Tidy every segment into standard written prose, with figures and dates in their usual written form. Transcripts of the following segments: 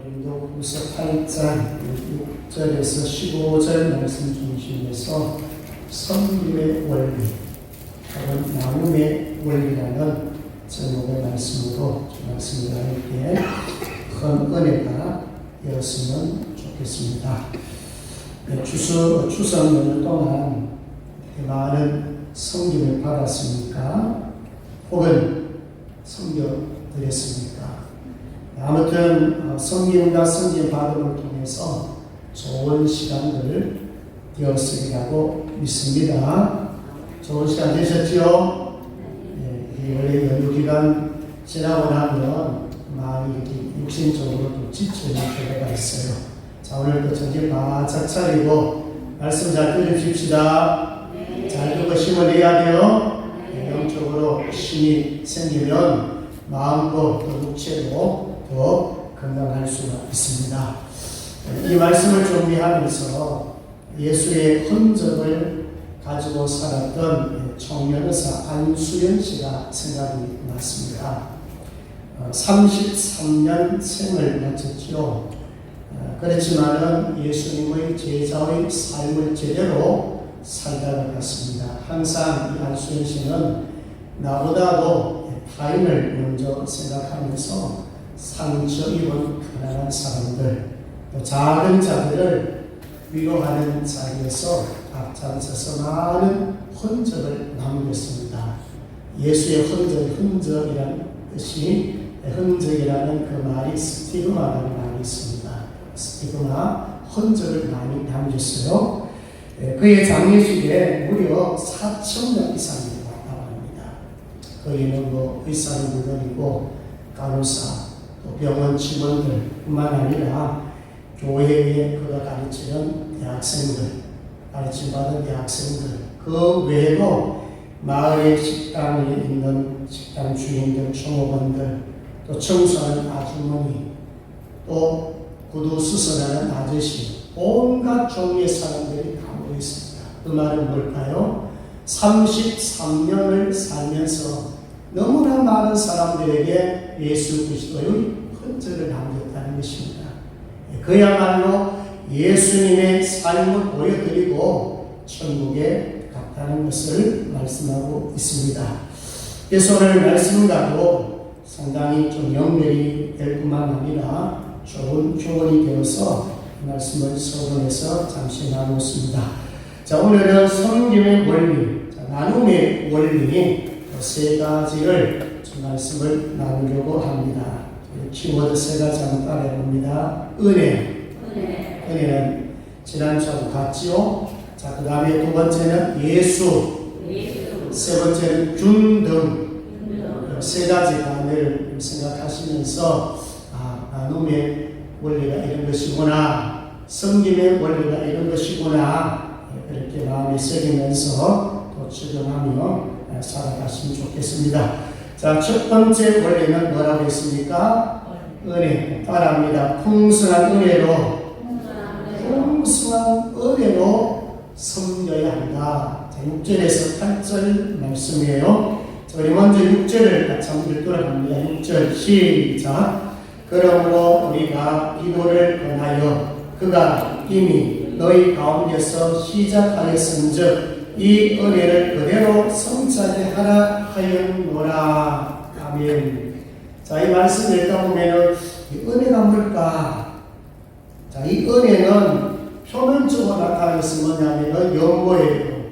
고린도후서 8장 6절에서 15절 말씀 중심에서 섬김의 원리 또는 나눔의 원리라는 제목의 말씀으로 말씀을 나눌 때 큰 은혜가 되었으면 좋겠습니다. 추석 연휴 동안 많은 섬김을 받았습니까? 혹은 섬겨드렸습니까? 아무튼 섬김과 섬김 받음을 통해서 좋은 시간들 되었으리라고 믿습니다. 좋은 시간 되셨죠? 네, 원래 연휴 기간 지나고 나면 많이 육신적으로도 지치는 때가 있어요. 자, 오늘도 정신 바짝 차리고 말씀 잘 들으십시다. 잘 듣고 힘을 내야 돼요. 영적으로 힘이 생기면 마음도 또 육체도 더 건강할 수가 있습니다. 이 말씀을 준비하면서 예수의 흔적을 가지고 살았던 청년의사 안수연 씨가 생각이 났습니다. 33년 생을 마쳤지요. 그렇지만은 예수님의 제자의 삶을 제대로 살다가 갔습니다. 항상 이 안수연 씨는 나보다도 타인을 먼저 생각하면서 상처 입은 가난한 사람들, 또 작은 자들을 위로하는 자리에서 앞장서서 많은 흔적을 남겼습니다. 예수의 흔적이라는 뜻이 흔적이라는 그 말이 스티그마라는 말이 있습니다. 스티그마, 흔적을 많이 남겼어요. 그의 장례식에 무려 4,000명 이상이 왔다고 합니다. 거기는 의사분들이고 간호사, 또 병원 직원들 뿐만 아니라 교회에 그가 가르치는 대학생들, 가르침받은 대학생들, 그 외에도 마을의 식당에 있는 식당 주인들, 종업원들, 또 청소하는 아주머니, 또 구두 수선하는 아저씨, 온갖 종류의 사람들이 다 모여 있습니다. 그 말은 뭘까요? 33년을 살면서 너무나 많은 사람들에게 예수 그리스도의 흔적을 남겼다는 것입니다. 그야말로 예수님의 삶을 보여드리고 천국에 갔다는 것을 말씀하고 있습니다. 그래서 오늘 말씀과도 상당히 좀 연결이 될 뿐만 아니라 좋은 교훈이 되어서 말씀을 서론해서 잠시 나누었습니다. 자, 오늘은 섬김의 원리, 나눔의 원리 세 가지를 말씀을 나누려고 합니다. 키워드 세 가지 한번 따라해봅니다. 은혜는 지난주하고 같지요. 자, 그 다음에 두 번째는 예수, 세 번째는 균등. 세 가지 단어를 생각하시면서 나눔의 원리가 이런 것이구나, 섬김의 원리가 이런 것이구나, 그렇게 마음에 새기면서 또 적용하며 살아가시면 좋겠습니다. 자, 첫 번째 원리는 뭐라고 했습니까? 은혜. 따라합니다. 풍성한 은혜로 섬겨야 한다. 자, 6절에서 8절 말씀이에요. 자, 우리 먼저 6절을 같이 한번 읽도록 합니다. 6절 시작. 그러므로 우리가 기도를 권하여 그가 이미 너희 가운데서 시작하였은즉 이 은혜를 그대로 성취하게 하라 하였노라. 아멘. 자, 이 말씀 읽다 보면은 이 은혜가 뭘까? 자, 이 은혜는 표면적으로 나타나는 것은 뭐냐면은 연보예요.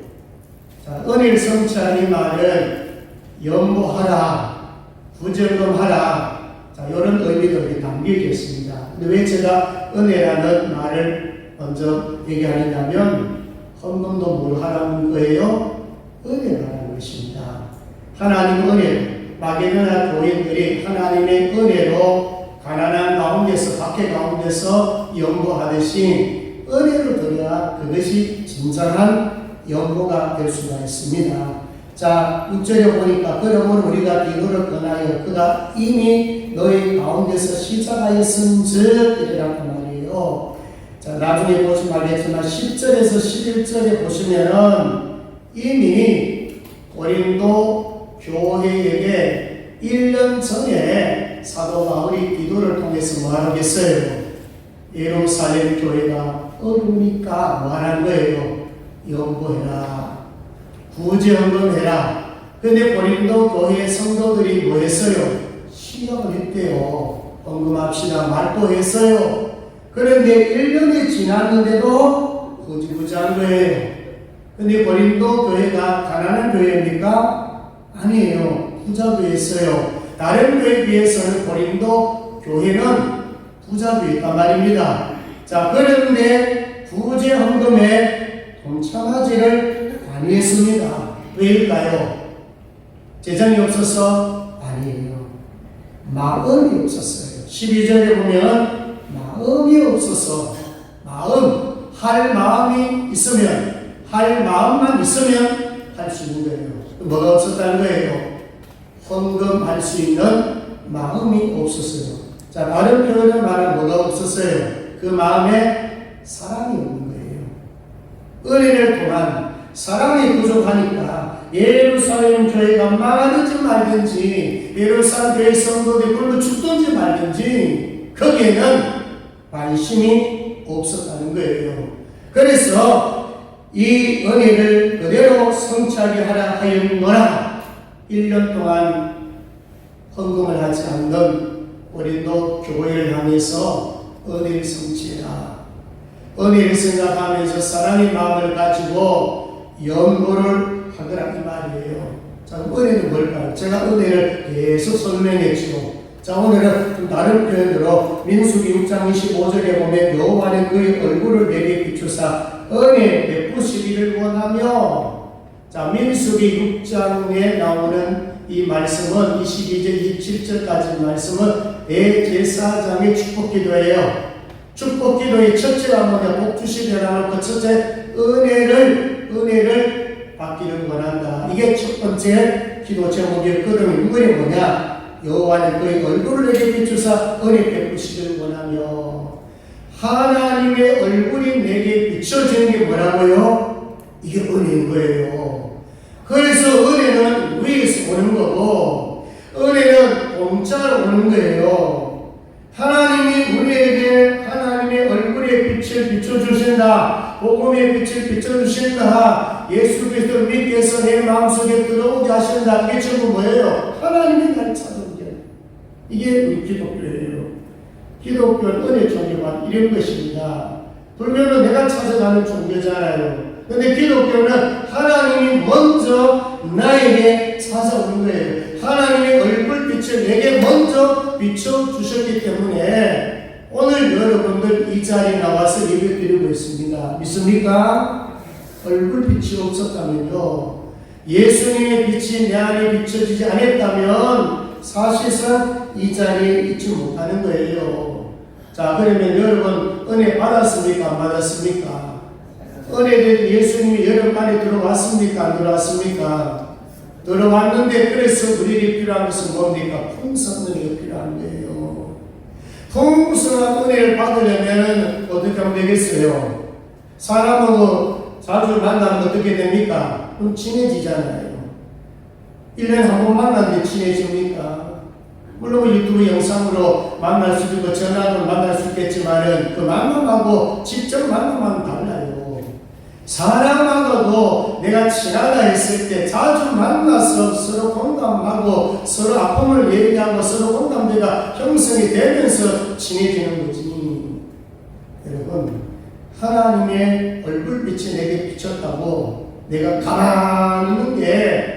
자, 은혜를 성취하는 이 말은 연보하라, 부정금하라, 자, 이런 의미들이 담겨져 있습니다. 근데 왜 제가 은혜라는 말을 먼저 얘기하느냐면 헌금도 뭘 하라는 거예요? 은혜라는 것입니다. 하나님 은혜, 마게도나 교인들이 하나님의 은혜로 가난한 가운데서, 박해 가운데서 연보하듯이 은혜를 드려야 그것이 진정한 연보가 될 수가 있습니다. 자, 6절에 보니까 그러므로 우리가 기도를 권하여 그가 이미 너희 가운데서 시작하였은즉 이라고 말이에요. 자, 나중에 보시면 알겠지만 10절에서 11절에 보시면은 이미 고린도 교회에게 1년 전에 사도 바울이 기도를 통해서 말하겠어요. 예루살렘 교회가 어려우니까 말한 거예요. 연구해라. 구제헌금해라. 근데 고린도 교회 성도들이 뭐 했어요? 시험을 했대요. 헌금합시다 말도 했어요. 그런데 1년이 지났는데도 흐지부지한 거예요. 근데 고린도 교회가 가난한 교회입니까? 아니에요. 부자 교회였어요. 다른 교회에 비해서는 고린도 교회는 부자 교회단 말입니다. 자, 그런데 구제 헌금에 동참하지를 아니했습니다. 왜일까요? 재정이 없어서? 아니에요. 마음이 없었어요. 12절에 보면 마음이 없어서, 할 마음이 있으면, 할 마음만 있으면 할 수 있는 거예요. 뭐가 없었다는 거예요? 헌금할 수 있는 마음이 없었어요. 자, 다른 표현을 말하면 뭐가 없었어요? 그 마음에 사랑이 없는 거예요. 은혜를 통한 사랑이 부족하니까 예루살렘 교회가 망하든지 말든지, 예루살렘 교회 성도들이 굶어 죽든지 말든지 거기에는 관심이 없었다는 거예요. 그래서 이 은혜를 그대로 성취하게 하라 하였노라. 1년 동안 헌금을 하지 않는 고린도 교회를 향해서 은혜를 성취해라. 은혜를 생각하면서 사랑의 마음을 가지고 연보를 하더라 이 말이에요. 자, 은혜는 뭘까요? 제가 은혜를 계속 설명했죠. 자, 오늘은 좀 다른 표현으로 민수기 6장 25절에 보면 여호와는 그의 얼굴을 내게 비추사 은혜 베푸시기를 원하며, 자, 민수기 6장에 나오는 이 말씀은 22절 27절까지 말씀은 대제사장의 축복기도예요. 축복기도의 첫째가 뭐냐? 복 주시려고 그 첫째 은혜를 받기를 원한다. 이게 첫 번째 기도 제목이었거든요. 이번에 뭐냐? 여호와는 그의 얼굴을 내게 비추사 은혜 베푸시기를 원하며, 하나님의 얼굴이 내게 비춰지는 게 뭐라고요? 이게 은혜인 거예요. 그래서 은혜는 위에서 오는 거고, 은혜는 공짜로 오는 거예요. 하나님이 우리에게 하나님의 얼굴의 빛을 비춰주신다, 복음의 빛을 비춰주신다, 예수 그리스도를 믿기 위해서 내 마음속에 들어오게 하신다. 이게 전부 뭐예요? 하나님이 나를 찾은 게, 이게 우리 기독교예요. 기독교는 은혜 종교가 이런 것입니다. 불교는 내가 찾아가는 종교잖아요. 근데 기독교는 하나님이 먼저 나에게 찾아오는 거예요. 하나님의 얼굴빛을 내게 먼저 비춰주셨기 때문에 오늘 여러분들 이 자리에 나와서 예배드리고 있습니다. 믿습니까? 얼굴빛이 없었다면요, 예수님의 빛이 내 안에 비춰지지 않았다면 사실상 이 자리에 있지 못하는 거예요. 자, 그러면 여러분 은혜 받았습니까? 안 받았습니까? 은혜된 예수님이 여러분 안에 들어왔습니까? 안 들어왔습니까? 들어왔는데, 그래서 우리에게 필요한 것은 뭡니까? 풍성한 은혜가 필요한 거예요. 풍성한 은혜를 받으려면 어떻게 하면 되겠어요? 사람하고 자주 만나면 어떻게 됩니까? 그럼 친해지잖아요. 1년에 한 번 만났는데 친해집니까? 물론 유튜브 영상으로 만날 수도 있고 전화로 만날 수 있겠지만은 그 만남하고 직접 만남하고는 달라요. 사람하고도 내가 친하다 했을 때 자주 만나서 서로 공감하고 서로 아픔을 얘기하고 서로 공감대가 형성이 되면서 친해지는 거지. 여러분, 하나님의 얼굴빛이 내게 비쳤다고 내가 가만히 있는 게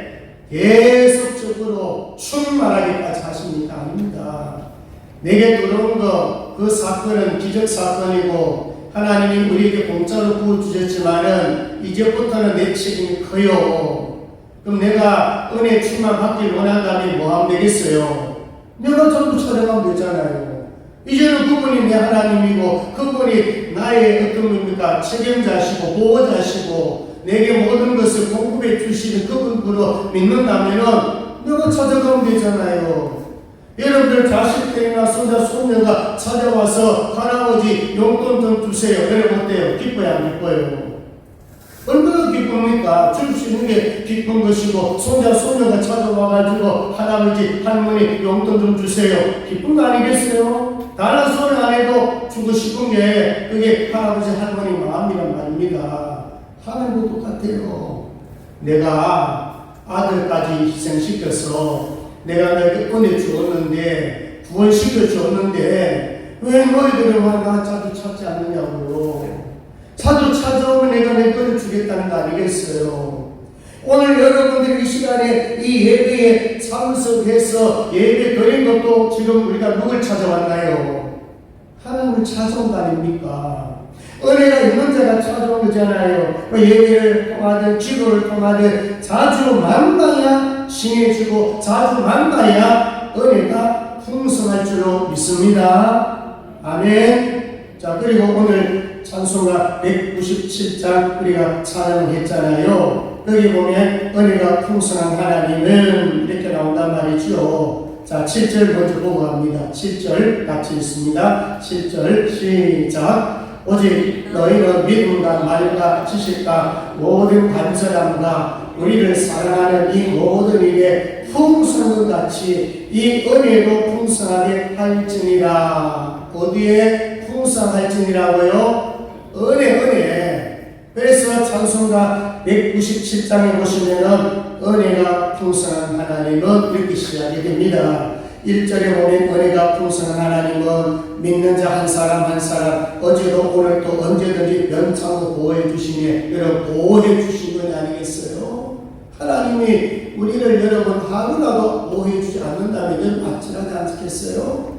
계속적으로 충만하기까지 하십니까? 아닙니다. 내게 들어온 거, 그 사건은 기적사건이고 하나님이 우리에게 공짜로 구워주셨지만은 이제부터는 내 책임이 커요. 그럼 내가 은혜 충만 받길 원한다면 뭐 하면 되겠어요? 내가 전부 찾아가면 되잖아요. 이제는 그분이 내 하나님이고 그분이 나의 어떤 겁니까? 책임자시고 보호자시고 내게 모든 것을 공급해 주시는 그분으로 믿는다면은 내가 찾아가면 되잖아요. 여러분들 자식들이나 손자, 손녀가 찾아와서 할아버지 용돈 좀 주세요. 그러면 어때요? 기뻐요? 안 기뻐요? 얼마나 기쁩니까? 줄 수 있는 게 기쁜 것이고, 손자, 손녀가 찾아와가지고, 할아버지, 할머니, 용돈 좀 주세요. 기쁜 거 아니겠어요? 다른 소리 안 해도 주고 싶은 게, 그게 할아버지, 할머니 마음이란 말입니다. 하나님도 똑같아요. 내가 아들까지 희생시켜서, 내가 너에게 은혜 주었는데, 구원시켜 주었는데, 왜 너희들은 나 자주 찾지 않느냐고요. 자주 찾아오면 내가 내 것을 주겠다는 거 아니겠어요? 오늘 여러분들이 이 시간에 이 예배에 참석해서 예배 드린 것도 지금 우리가 누굴 찾아왔나요? 하나님을 찾아온 거 아닙니까? 은혜가 있는 자가 찾아온 거잖아요. 예배를 통하든 기도를 통하든 자주 만나야 칭해주고 자주 만나야 은혜가 풍성할 줄로 믿습니다. 아멘. 자, 그리고 오늘 찬송가 197장 우리가 찬양을 했잖아요. 거기 보면 은혜가 풍성한 하나님은 이렇게 나온단 말이죠. 자, 7절 먼저 보고 갑니다. 7절 같이 읽습니다. 7절 시작. 오직 너희는 믿음과 말과 지식과 모든 간절함과 우리를 사랑하는 이 모든 일에 풍성한 같이 이 은혜도 풍성하게 할지니라. 어디에 풍성할지니라고요? 은혜. 그래서 찬송가 197장에 보시면은 은혜가 풍성한 하나님은 이렇게 시작이 됩니다. 1절에 보면 은혜가 풍성한 하나님은 믿는 자 한 사람 한 사람 어제도 오늘도 언제든지 면창으로 보호해 주시니 여러분 보호해 주신 건 아니겠어요? 하나님이 우리를 여러분 하루라도 보호해 주지 않는다면 아찔하지 않겠어요?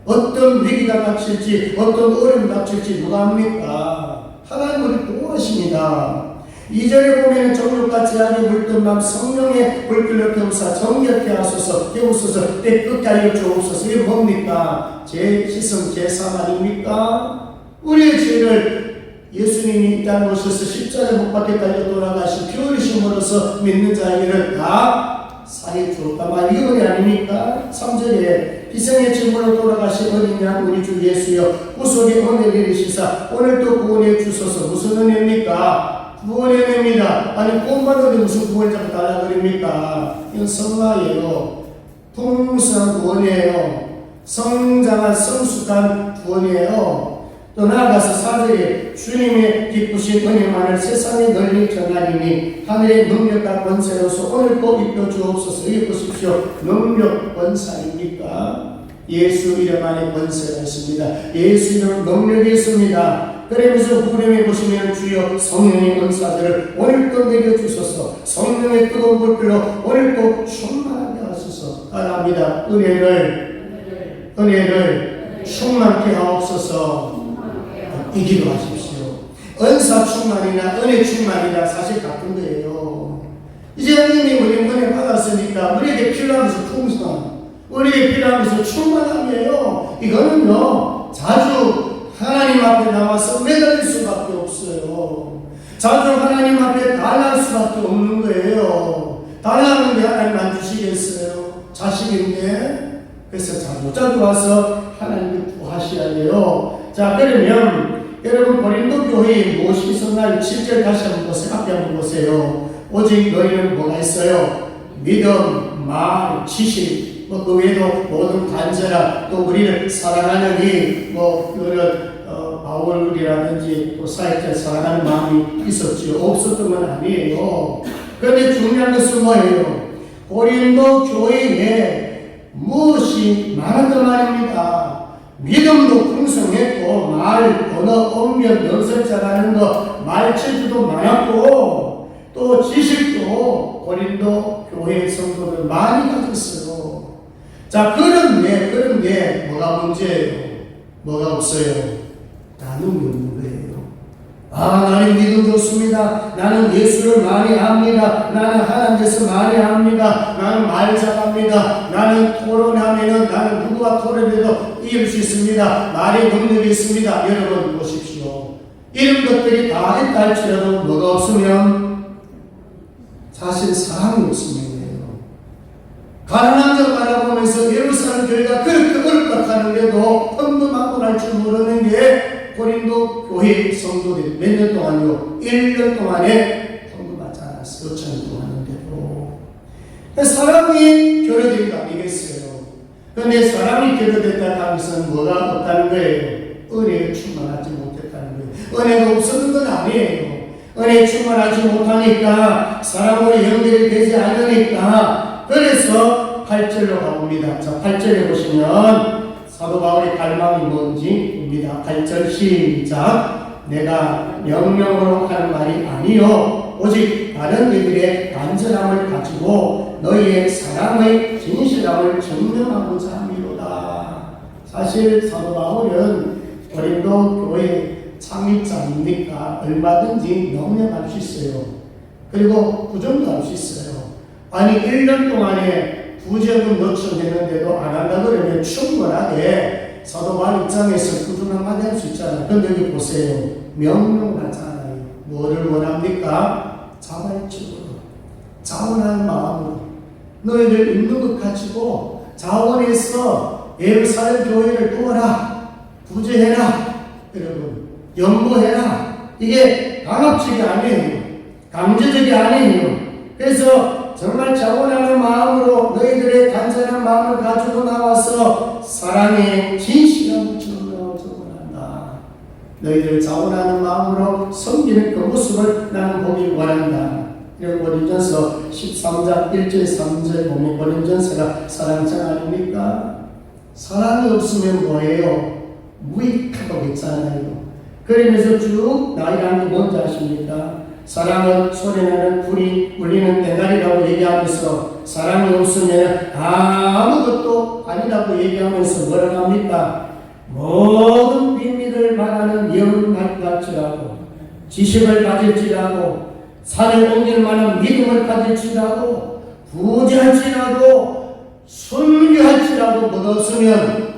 어떤 위기가 닥칠지 어떤 어려움이 닥칠지 누가 합니까? 하나님 우리 보호하십니다. 2절에 보면 정욕같이 하게 물든 맘 성령의 불길로 태우사 정력케 하소서 깨우소서 때 끝게 알려 주옵소서. 이게 뭡니까? 제 희생 제사 아닙니까? 우리의 죄를 예수님이 이 땅에 오셔서 십자가에 못 박혀 달려 돌아가신 피 흘리심으로써 믿는 자에게는 다 사해 주었다 말 이거이 아닙니까? 3절에 희생의 증거로 돌아가신 어린 양 우리 주 예수여 구속의 은혜를 이루시사 오늘도 구원해 주소서. 무슨 은혜입니까? 구원의 은혜입니다. 아니 구원받는데 무슨 구원을 자꾸 달라 그럽니까? 이건 성화예요. 풍성한 구원이에요. 성장한 성숙한 구원이에요. 또 나아가서 4절에 주님의 기쁘신 은혜만을 세상에 널리 전하리니 하늘의 능력과 권세로서 오늘도 입혀주옵소서. 이거 보십시오. 능력 권사입니까? 예수 이름 안에 권세가 있습니다. 예수 이름 능력이 있습니다. 그러면서 후렴에 보시면 주여 성령의 은사들을 오늘도 내려주소서. 성령의 뜨거운 불길로 오늘도 충만하게 하소서. 바랍니다. 은혜를 충만케 하옵소서. 이 기도하십시오. 은사 충만이나 은혜 충만이나 사실 같은 거예요. 이제 하나님이 우리 은혜 받았으니까 우리에게 필요한 것은 풍성, 우리에게 필요한 것은 충만함이에요. 이거는요 자주 하나님 앞에 나와서 매달릴 수밖에 없어요. 자주 하나님 앞에 달랄 수밖에 없는 거예요. 달라는데 하나님 안 주시겠어요? 자식인데. 그래서 자주 와서 하나님을 구하셔야 돼요. 자, 그러면 여러분 고린도 교회에 무엇이 있었나요? 7절 다시 한번 보세요. 앞에 한번 보세요. 오직 너희는 뭐가 있어요? 믿음, 말, 지식, 그 외에도 모든 간절함, 또 우리를 사랑하는 이런 바울이라든지 또 사역자 사랑하는 마음이 있었죠. 없었던 건 아니에요. 그런데 중요한 것은 뭐예요? 고린도 교회에 무엇이 많았단 말입니다. 믿음도 풍성했고 말, 언어, 언변, 연설 잘하는 거, 말체주도 많았고 또 지식도 고린도 교회 성도들 많이 가졌어요. 자, 그런데 뭐가 문제예요? 뭐가 없어요? 나눔이 없는 거예요. 나는 믿음 좋습니다. 나는 예수를 많이 합니다. 나는 하나님께서 많이 합니다. 나는 말 잘합니다. 나는 토론하면은 나는 누구와 토론해도 이길 수 있습니다. 말의 능력이 있습니다. 여러분 보십시오. 이런 것들이 다 했다 할지라도 뭐가 없으면 사실 사랑이 없으면 가난한 자 바라보면서 예루살렘 교회가 그렇게 어렵다 하는데도 험담하고 날 줄 모르는 게 고린도 교회 성도들이 몇 년 동안요? 1년 동안에 헌금하지 않았어요. 요청을 하는데도. 사람이 교류된 거 아니겠어요? 그런데 사람이 교류됐다는 것은 뭐가 없다는 거예요? 은혜에 충만하지 못했다는 거예요. 은혜가 없었는 건 아니에요. 은혜에 충만하지 못하니까 사람으로 연결이 되지 않으니까 그래서 8절로 가봅니다. 자, 8절에 보시면 사도 바울의 갈망이 뭔지 봅니다. 8절 시작. 내가 명령으로 하는 말이 아니요 오직 다른 이들의 간절함을 가지고 너희의 사랑의 진실함을 증명하고자 함이로다. 사실 사도 바울은 고린도 교회 창립자입니까? 얼마든지 명령할 수 있어요. 그리고 부정도 할 수 있어요. 아니 1년 동안에 부정은 요청했는데도 안 한다 그러면 충분하게 사도 바울 입장에서 부정 한마디 할 수 있잖아요. 그런데 여기 보세요. 명령을 하잖아요. 뭐를 원합니까? 자발적으로 자원하는 마음으로 너희들 있는 것 가지고 자원해서 예루살렘 교회를 도와라, 구제해라, 여러분 연구해라. 이게 강압적이 아니에요. 강제적이 아니에요. 그래서 정말 자원하는 마음으로 너희들의 간절한 마음을 가지고 나와서 사랑의 진실함을 증명한다. 너희들 자원하는 마음으로 섬기는 그 모습을 나는 보길 원한다. 고린전서 13장 1절 3절 보면 고린전서가 사랑장 아닙니까? 사랑이 없으면 뭐예요? 무익하다고 했잖아요. 그러면서 쭉 나이라는 게 뭔지 아십니까? 사랑은 소리나는 불이 울리는 대가리라고 얘기하면서 사랑이 없으면 아무것도 아니라고 얘기하면서 뭐라고 합니까? 모든 비밀을 말하는 영을 갈지라도 지식을 가질지라도 산을 옮길 만한 믿음을 가질지라도 부지할지라도 순교할지라도 못 없으면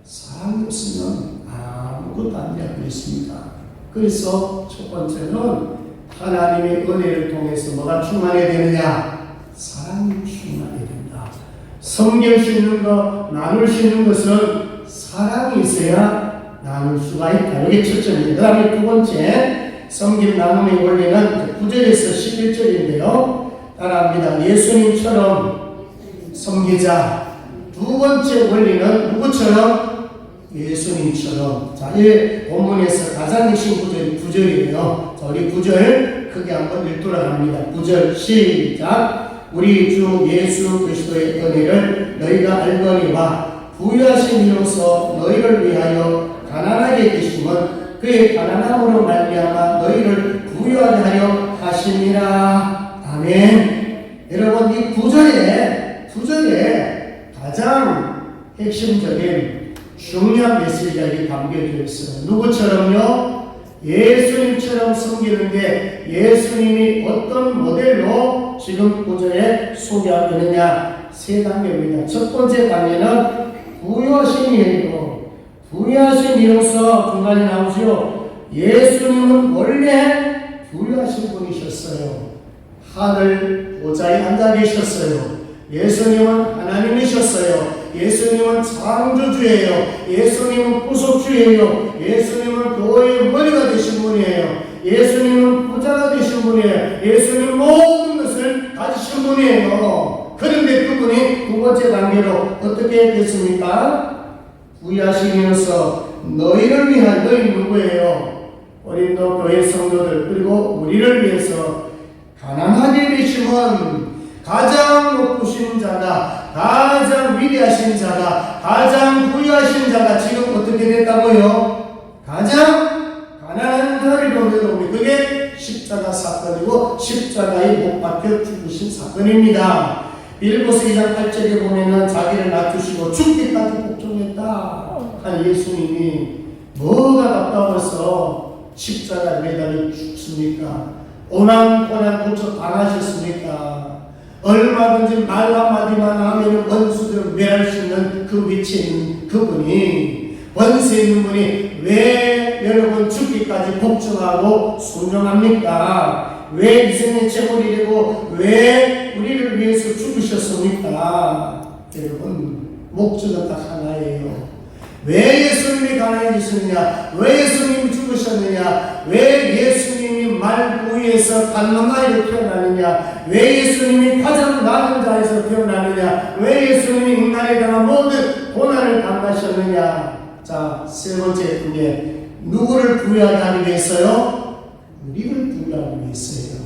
사랑이 없으면 아무것도 안 되고 있습니다. 그래서 첫 번째는 하나님의 은혜를 통해서 뭐가 충만해야 되느냐? 사랑이 충만해야 된다. 섬길 수 있는 것, 나눌 수 있는 것은 사랑이 있어야 나눌 수가 있다. 이게 첫째입니다. 그 다음에 두 번째 섬김 나눔의 원리는 9절에서 11절인데요. 따라합니다. 예수님처럼 섬기자. 두 번째 원리는 누구처럼? 예수님처럼. 자, 이 본문에서 가장 핵심 구절이 9절이에요. 자, 우리 9절 크게 한번 읽도록 합니다. 9절 시작. 우리 주 예수 그리스도의 은혜를 너희가 알거니와 부유하신 이로써 너희를 위하여 가난하게 계심은 그의 가난함으로 말미암아 너희를 부유하게 하려 하심이라. 아멘. 여러분 이 9절에 가장 핵심적인 중요한 메시지가 담겨져 있어요. 누구처럼요? 예수님처럼 섬기는데 예수님이 어떤 모델로 지금 9절에 소개하고 있느냐? 세 단계입니다. 첫 번째 단계는 부유하신 이로 부유하신 이로서 중간에 나오죠. 예수님은 원래 부유하신 분이셨어요. 하늘 보좌에 앉아 계셨어요. 예수님은 하나님이셨어요. 예수님은 창조주예요. 예수님은 구속주예요. 예수님은 교회의 머리가 되신 분이에요. 예수님은 부자가 되신 분이에요. 예수님은 모든 것을 가지신 분이에요. 그런데 그분이 두 번째 단계로 어떻게 됐습니까? 부유하시면서 너희를 위한, 너희 누구예요? 고린도 교회 성도들 그리고 우리를 위해서 가난하게 되심은 가장 높으신 자가, 가장 위대하신 자가, 가장 부유하신 자가 지금 어떻게 됐다고요? 가장 가난한 자를 보내놓으니 그게 십자가 사건이고 십자가에 못 박혀 죽으신 사건입니다. 빌립보서 2장 8절에 보면은 자기를 낮추시고 죽기까지 복종했다 한 예수님이 뭐가 답답해서 십자가에 매달려 죽습니까? 고난 고쳐 당하셨습니까? 얼마든지 말 한마디만 하면 원수들을 멸할 수 있는 그 위치에 있는 그분이, 원수에 있는 분이 왜 여러분 죽기까지 복종하고 순종합니까? 왜 인생의 제물이 되고 왜 우리를 위해서 죽으셨습니까? 여러분 목적은 딱 하나예요. 왜 예수님이 가난해지셨느냐? 왜 예수님이 죽으셨느냐? 왜 예수님이 말부위에서 단노마이로 태어나느냐? 왜 예수님이 가장 낮은 자에서 태어나느냐? 왜 예수님이 인간에 대한 모든 고난을 당하셨느냐? 자, 세 번째 그게 누구를 부유하게 하기 위해서요? 우리를 부유하기 위해서요.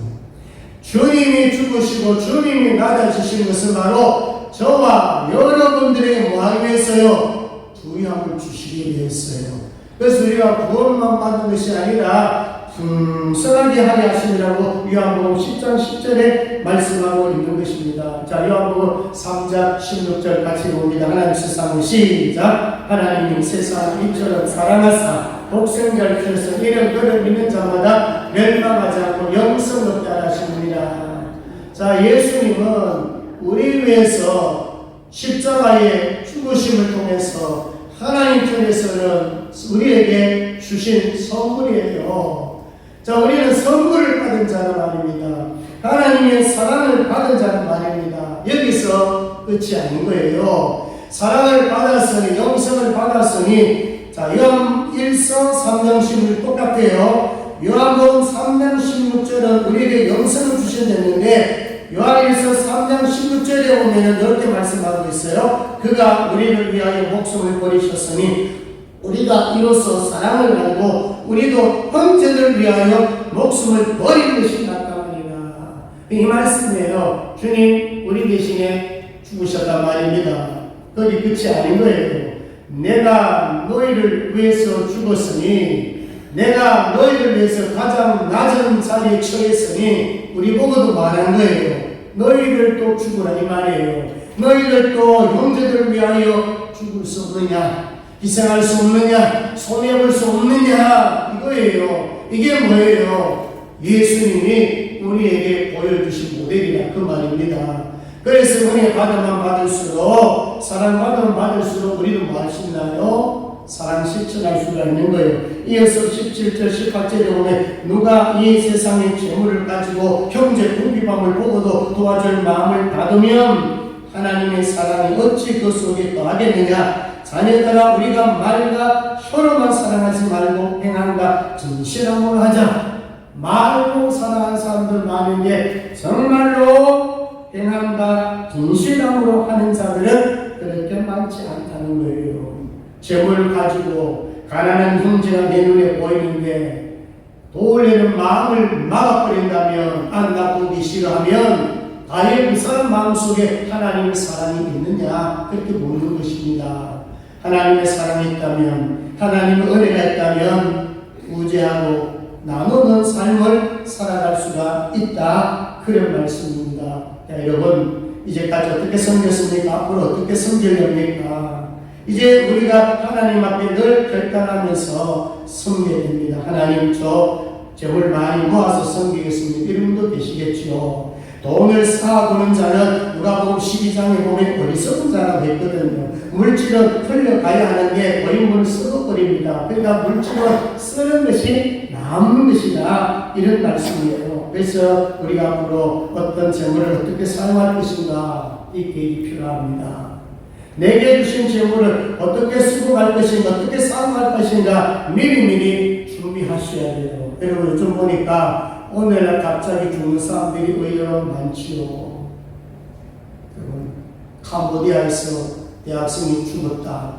주님이 죽으시고 주님이 낮아지신 것은 바로 저와 여러분들에게 뭐하기 위해서요? 부유함을 주시기 위해서요. 그래서 우리가 구원만 받는 것이 아니라 풍성하게 하게 하시느라고 요한복음 10장 10절에 말씀하고 있는 것입니다. 자, 요한복음 3장 16절 같이 봅니다. 하나님 세상을 시작. 하나님이 세상을 이처럼 사랑하사 독생자를 주셔서 이는 그를 믿는 자마다 멸망하지 않고 영생 얻게 하시느니라. 자, 예수님은 우리 위해서 십자가의 죽으심을 통해서 하나님 편에서는 우리에게 주신 선물이에요. 자, 우리는 선물을 받은 자는 아닙니다. 하나님의 사랑을 받은 자는 아닙니다. 여기서 끝이 아닌 거예요. 사랑을 받았으니, 영생을 받았으니, 자, 요한 1서 3장 16 똑같아요. 요한복음 3장 16절은 우리에게 영생을 주셨는데, 요한일서 3장 16절에 보면 이렇게 말씀하고 있어요. 그가 우리를 위하여 목숨을 버리셨으니 우리가 이로써 사랑을 알고 우리도 형제를 위하여 목숨을 버린 것이 낫다니라. 이 말씀이에요. 주님 우리 대신에 죽으셨단 말입니다. 거기 끝이 아닌 거예요. 내가 너희를 위해서 죽었으니, 내가 너희를 위해서 가장 낮은 자리에 처했으니 우리 보고도 말한 거예요. 너희들도 죽으라 이 말이에요. 너희들도 형제들을 위하여 죽을 수 없느냐? 희생할 수 없느냐? 손해볼 수 없느냐? 이거예요. 이게 뭐예요? 예수님이 우리에게 보여주신 모델이라 그 말입니다. 그래서 은혜 받으면 받을수록, 사랑 받으면 받을수록 우리는 뭐 할 수 있나요? 사랑 실천할 수가 있는 거예요. 이어서 17절 18절에 보면 누가 이 세상의 재물을 가지고 형제 궁핍함을 보고도 도와줄 마음을 받으면 하나님의 사랑이 어찌 그 속에 더하겠느냐. 자녀들아 우리가 말과 혀로만 사랑하지 말고 행함과 진실함으로 하자. 말로 사랑하는 사람들 많은데 정말로 행함과 진실함으로 하는 자들은 그렇게 많지 않다는 거예요. 재물을 가지고 가난한 형제가 내 눈에 보이는데 도울려는 마음을 막아버린다면, 안 나쁘기 싫어하면 과연 그 사람 마음속에 하나님의 사랑이 있느냐? 그렇게 묻는 것입니다. 하나님의 사랑이 있다면, 하나님의 은혜가 있다면 구제하고 나누는 삶을 살아갈 수가 있다. 그런 말씀입니다. 자, 여러분 이제까지 어떻게 섬겼습니까? 앞으로 어떻게 섬기렵니까? 이제 우리가 하나님 앞에 늘 결단하면서 섬겨야 됩니다. 하나님 저 재물 많이 모아서 섬기겠습니다. 이런 분도 계시겠죠. 돈을 쌓아두는 자는 누가복음 12장에 보면 어리석은 자라고 했거든요. 물질은 흘려가야 하는데 버림을 썩어버립니다. 그러니까 물질은 쓰는 것이 남는 것이다. 이런 말씀이에요. 그래서 우리가 앞으로 어떤 재물을 어떻게 사용할 것인가 이 계획이 필요합니다. 내게 주신 재물을 어떻게 쓰고 갈 것인가, 어떻게 사용할 것인가 미리미리 준비하셔야 돼요. 여러분 요즘 보니까 오늘날 갑자기 죽는 사람들이 의외로 많지요. 여러분 캄보디아에서 대학생이 죽었다.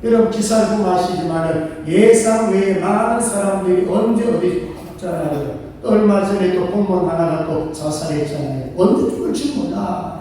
여러분 기사를 보면 아시지만 예상 외에 많은 사람들이 언제 어디 죽잖아요. 얼마 전에 또 공무원 하나가 또 자살했잖아요. 언제 죽을지 몰라.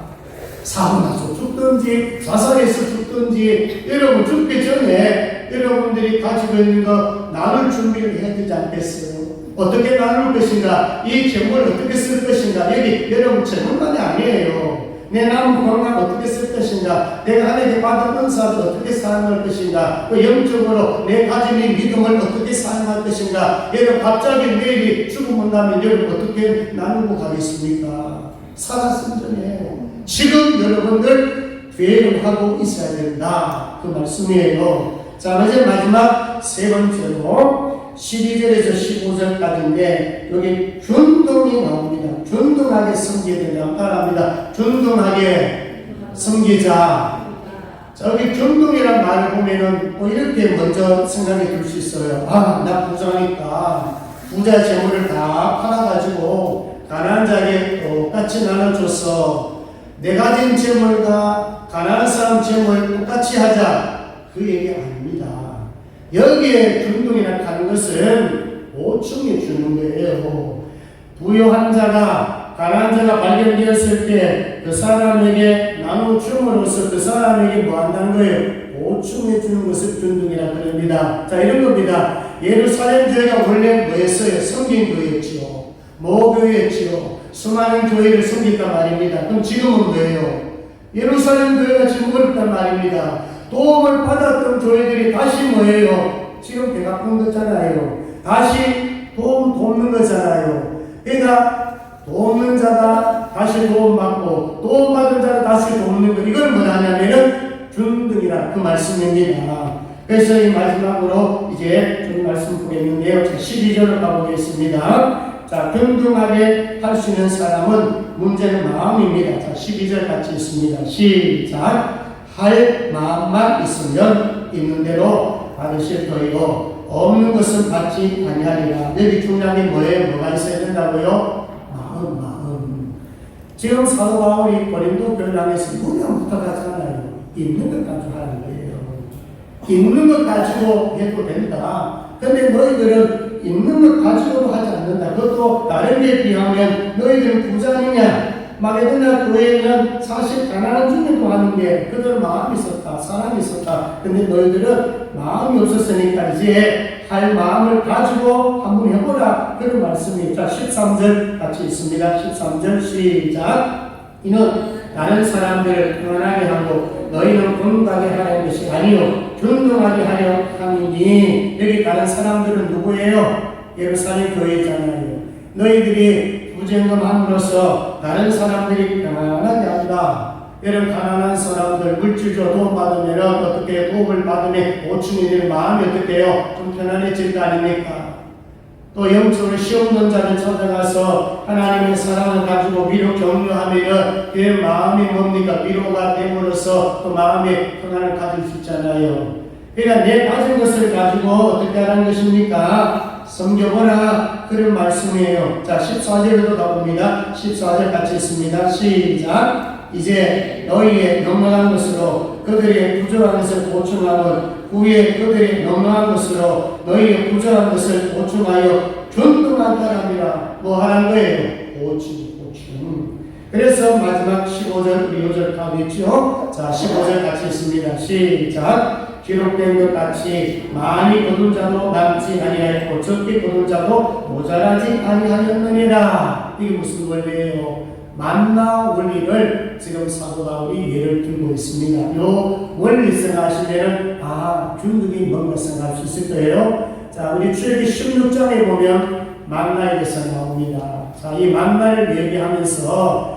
사고 나서 죽든지 자살해서 죽든지 여러분 죽기 전에 여러분들이 가지고 있는 거 나눌 준비를 해야 되지 않겠어요? 어떻게 나눌 것인가? 이 재물을 어떻게 쓸 것인가? 여기 여러분 재물만이 아니에요. 내 남은 건강 어떻게 쓸 것인가? 내가 하나님께 받은 은사를 어떻게 사용할 것인가? 또 영적으로 내 가진 이 믿음을 어떻게 사용할 것인가? 여러분 갑자기 내일이 죽으면 나면 여러분 어떻게 나누고 가겠습니까? 살았으면 전에 지금 여러분들 계획을 하고 있어야 된다. 그 말씀이에요. 자, 이제 마지막 세 번째로 12절에서 15절까지인데 여기 균등이 나옵니다. 균등하게 섬겨야 된다. 따라합니다. 균등하게 섬기자. 저기 균등이란 말을 보면은 뭐 이렇게 먼저 생각이 들 수 있어요. 아, 나 부자니까 부자 재물을 다 팔아가지고 가난한 자에게 똑같이 나눠줬어. 내 가진 재물과 가난한 사람 재물 똑같이 하자. 그 얘기 아닙니다. 여기에 균등이라고 하는 것은 보충해 주는 거예요. 부유한 자가 가난한 자가 발견되었을 때 그 사람에게 나눠줌으로써 그 사람에게 뭐 한다는 거예요? 보충해 주는 것을 균등이라 그럽니다. 자, 이런 겁니다. 예루살렘 교회가 원래 뭐였어요? 성경교회였지요. 모교회였지요. 수많은 교회를 섬겼단 말입니다. 그럼 지금은 뭐예요? 예루살렘 교회가 지금 어렵단 말입니다. 도움을 받았던 교회들이 다시 뭐예요? 지금 배가 푼 거잖아요. 다시 돕는 거잖아요. 그러니까 돕는 자가 다시 도움받고 도움받은 자가 다시 돕는 것, 이걸 뭐냐면은 균등이라 그 말씀입니다. 그래서 이 마지막으로 이제 좀 말씀 보겠는데요. 자, 12절을 가보겠습니다. 자, 균등하게 할 수 있는 사람은 문제는 마음입니다. 자, 12절 같이 있습니다. 시작. 할 마음만 있으면 있는 대로 받으실 터이고 없는 것은 받지 아니하리라. 여기 중요한 게 뭐예요? 뭐가 있어야 된다고요? 마음. 지금 사도 바울이 고린도 교회를 향해서 무리한 부탁하잖아요. 있는 것 가지고 하는 거예요. 있는 것 가지고 해도 된다. 근데 너희들은 있는 것 가지고도 하지 않는다. 그것도 다른 데 비하면 너희들은 부자느냐? 마게도냐 교회는 사실 가난한 중에도 하는데 그들은 마음이 있었다. 사랑이 있었다. 근데 너희들은 마음이 없었으니까 이제 할 마음을 가지고 한번 해보라. 그런 말씀이. 자, 13절 같이 있습니다. 13절 시작. 이는 다른 사람들을 평안하게 하고 너희는 분하게 하려는 것이 아니요 균등하게 하려 함이니. 여기 다른 사람들은 누구예요? 예루살렘 교회잖아요. 너희들이 부정함으로써 다른 사람들이 평안하게 한다. 이런 가난한 사람들 물질적으로 도움받으면 어떻게 도움을 받으면 보충이 되는 마음이 어떻게 해요? 좀 편안해질 거 아닙니까? 또 영적으로 시없는 자를 찾아가서 하나님의 사랑을 가지고 위로 격려하면 그 마음이 뭡니까? 위로가 됨으로써 또 마음의 평안을 가질 수 있잖아요. 그러니까 내 가진 것을 가지고 어떻게 하라는 것입니까? 섬겨보라. 그런 말씀이에요. 자, 14절에도 가봅니다. 14절 같이 있습니다. 시작. 이제 너희의 넉넉한 것으로 그들의 부족한 것을 보충하고 후에 그들의 넉넉한 것으로 너희의 부족한 것을 보충하여 균등한 사람이라 뭐 하는 거예요? 보충. 그래서 마지막 15절, 우리 5절 가보겠죠? 자, 15절 같이 있습니다. 시작. 기록된 것 같이 많이 거둔 자도 남지 아니하였고 적게 거둔 자도 모자라지 아니하였느니라. 이게 무슨 원리예요? 만나 원리를 지금 사도 바울이 예를 들고 있습니다. 요 원리 생각하시면은 균등이 뭔가 생각할 수 있을 거예요. 자, 우리 출애굽기 16장에 보면 만나에 대해서 나옵니다. 자, 이 만나를 얘기하면서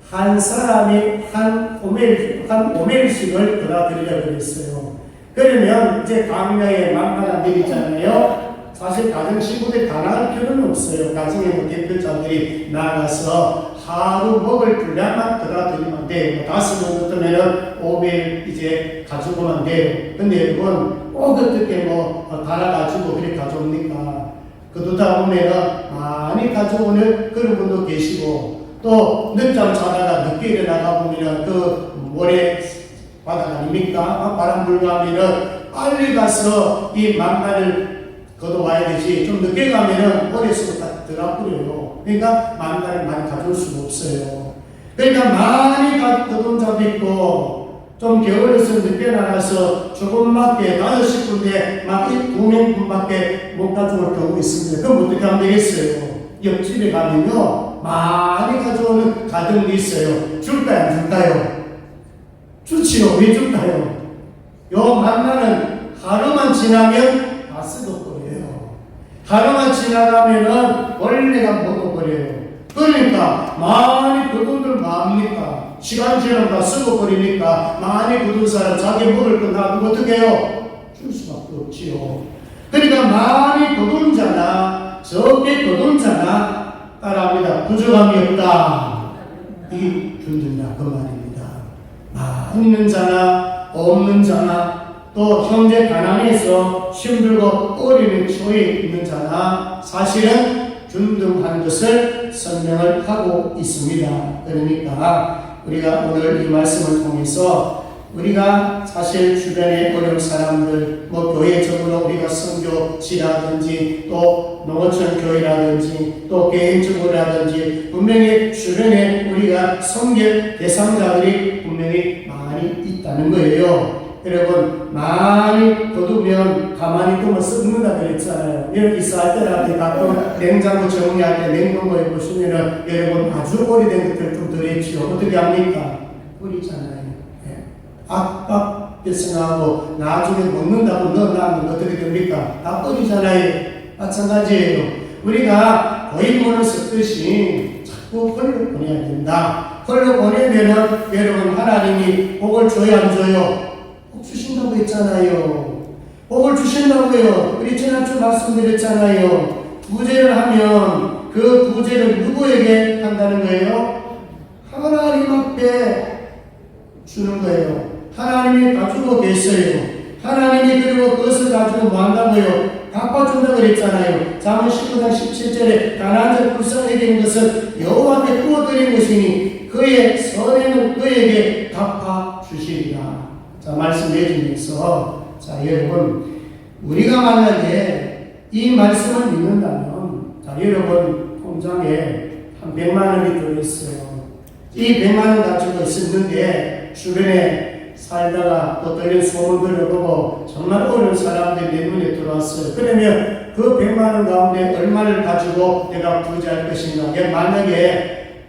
한 사람이 한 오멜씩을 끌어들이려고 그랬어요. 그러면 이제 광야에 만나가 내리잖아요. 사실 가정 식구들이 다 나갈 필요는 없어요. 가정에 뭐 대표자들이 나가서 하루 먹을 분량만 끌어들이면 돼요. 5명 같으면은 5일 이제 가지고만 돼요. 근데 여러분, 꼭 어떻게 달아가지고 그렇게 가져옵니까? 그러다 보면은 많이 가져오는 그런 분도 계시고, 또 늦잠 자다가 늦게 일어나가 보면은 그 모래 바닥 아닙니까? 바람 불가면은 빨리 가서 이 만나를 걷어와야 되지. 좀 늦게 가면은 모래속에 다 들어버려요. 그러니까 만나를 많이 가져올 수가 없어요. 그러니까 많이 가져온 자도 있고, 좀 겨울에서 늦게 나가서 조금밖에 5-10분에 막 2명분밖에 못 가져올 경우 있습니다. 그럼 어떻게 하면 되겠어요? 옆집에 가면요, 많이 가져오는 가정이 있어요. 줄까요? 안 줄까요? 좋지요. 왜 줄까요? 요 만나는 하루만 지나면 다 썩어버려요. 하루만 지나가면은 원래가 먹어버려요. 그러니까 많이 그분들 마음입니까? 시간 지나면 다 썩어버리니까 많이 굳은 사람 자기 먹을 거 놔두고 어떻게 해요? 줄 수밖에 없지요. 그러니까 많이 굳은 자나 적게 굳은 자나 따라합니다. 부족함이 없다. 이게 균등이다 그 말입니다. 많이 있는 자나 없는 자나 또 형제 가난해서 힘들고 어려움에 처해 있는 자나 사실은 균등한 것을 설명을 하고 있습니다. 그러니까 우리가 오늘 이 말씀을 통해서 우리가 사실 주변에 어려운 사람들, 교회적으로 우리가 선교지라든지 또 농어촌 교회라든지 또 개인적으로라든지 분명히 주변에 우리가 섬길 대상자들이 분명히 많이 있다는 거예요. 여러분, 많이 거두면 가만히 두면 썩는다 그랬잖아요. 여러분, 이스라엘 때라든지 가끔 냉장고 정리할 때 냉동고에 보시면은 여러분 아주 오래된 것들 좀 들었지요. 어떻게 합니까? 뿌리잖아요. 아깝게 생각하고 나중에 먹는다고 넣어놔면 어떻게 됩니까? 다 뿌리잖아요. 마찬가지예요. 우리가 고인물을 섞듯이 자꾸 헐로 보내야 된다. 헐로 보내면은 여러분 하나님이 복을 줘야 안 줘요? 복 주신다고 했잖아요. 복을 주신다고요. 우리 지난주 말씀드렸잖아요. 부재를 하면 그 부재를 누구에게 한다는 거예요? 하나님 앞에 주는 거예요. 하나님이 가지고 계세요. 하나님이 그리고 그것을 가지고 뭐 한다고요? 갚아준다고 그랬잖아요. 잠언 19장 17절에 가난한 자 불쌍하게 된 것은 여호와께 구워드린 것이니 그의 선행을 그에게 갚아주시리라. 자, 말씀해주면서 자, 여러분, 우리가 만약에 이 말씀을 믿는다면 자, 여러분 통장에 한 100만 원이 들어있어요. 이 100만 원 가지고 있었는데 주변에 살다가 또 떨린 소문들을 보고 정말 어려운 사람들이 내 눈에 들어왔어요. 그러면 그 100만 원 가운데 얼마를 가지고 내가 부자할 것인가? 만약에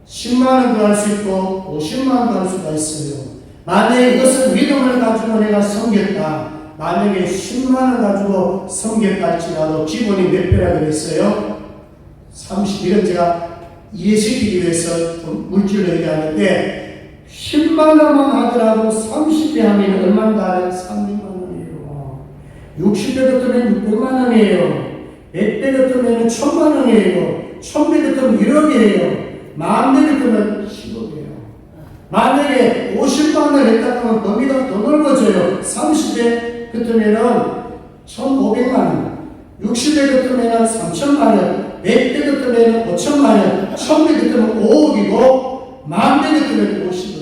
10만 원도 할 수 있고 50만 원도 할 수가 있어요. 만약에 이것을 믿음을 가지고 내가 섬겼다. 만약에 10만 원 가지고 섬겼다 할지라도 기본이 몇 배라 그랬어요? 30. 이건 제가 이해시키기 위해서 좀 물질로 얘기하는데 10만 원만 하더라도 30배 하면 얼마인가? 300만 원이에요. 60배 같으면 600만 원이에요. 100배 같으면 1000만 원이에요. 1000배 같으면 1억이에요. 10,000배 같으면 10억이에요. 만약에 50만 원 했다 하면 범위가 더 넓어져요. 30배 같으면 1,500만 원. 60배 같으면 3,000만 원. 100배 같으면 5,000만 원. 1000배 같으면 5억이고 10,000배 같으면 50억이에요.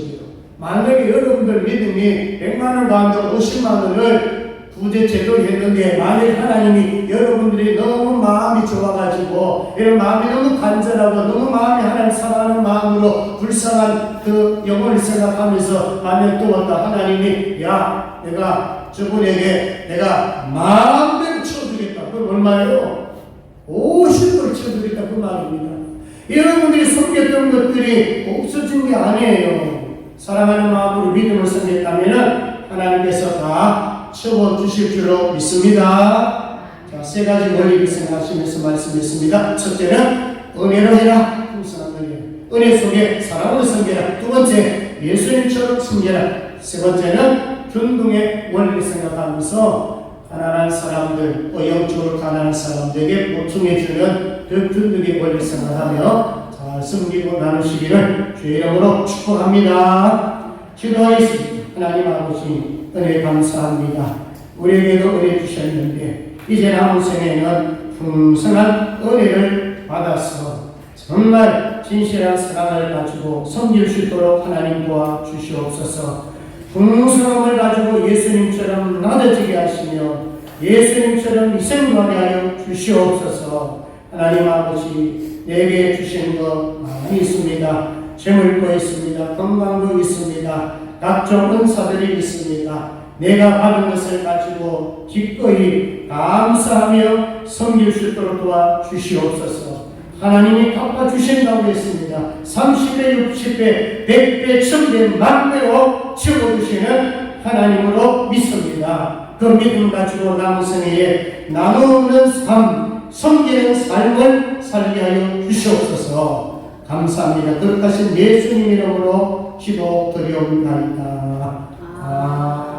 만약에 여러분들 믿음이 100만 원 가운데 50만 원을 부재 제대로 했는데 만약 하나님이 여러분들이 너무 마음이 좋아가지고 이런 마음이 너무 간절하고 너무 마음이 하나님 사랑하는 마음으로 불쌍한 그 영혼을 생각하면서 만약 또 왔다 하나님이 야 내가 저분에게 내가 10,000배를 쳐주겠다. 그럼 얼마예요? 50배를 쳐주겠다 그 말입니다. 여러분들이 섬겼던 것들이 없어진 게 아니에요. 사랑하는 마음으로 믿음을 섬겼다면 하나님께서 다 채워주실 줄로 믿습니다. 자, 세 가지 원리를 생각하시면서 말씀했습니다. 첫째는 은혜로 해라. 풍성한 은혜. 은혜 속에 사랑으로 섬겨라. 두 번째, 예수님처럼 섬겨라. 세 번째는 균등의 원리를 생각하면서 가난한 사람들, 영적으로 가난한 사람들에게 보충해주는 그 균등의 원리를 생각하며 잘 섬기고 나누시기를 주의 이름으로 축복합니다. 기도하겠습니다. 하나님 아버지 은혜 감사합니다. 우리에게도 은혜 주셨는데 이제 남은 생에는 풍성한 은혜를 받아서 정말 진실한 사랑을 가지고 섬길 수 있도록 하나님 도와주시옵소서. 풍성함을 가지고 예수님처럼 나눠지게 하시며 예수님처럼 희생하게 하여 주시옵소서. 하나님 아버지 내게 주신 것 많이 있습니다. 재물도 있습니다. 건강도 있습니다. 각종 은사들이 있습니다. 내가 받은 것을 가지고 기꺼이 감사하며 섬길 수 있도록 도와주시옵소서. 하나님이 갚아주신다고 했습니다. 30배, 60배, 100배, 1000배, 10,000배로 채워주시는 하나님으로 믿습니다. 그 믿음 가지고 남은 생애에 나누는 삶, 섬기는 삶을 살게 하여 주시옵소서. 감사합니다. 거룩하신 예수님 이름으로 기도드리옵나이다. 아멘.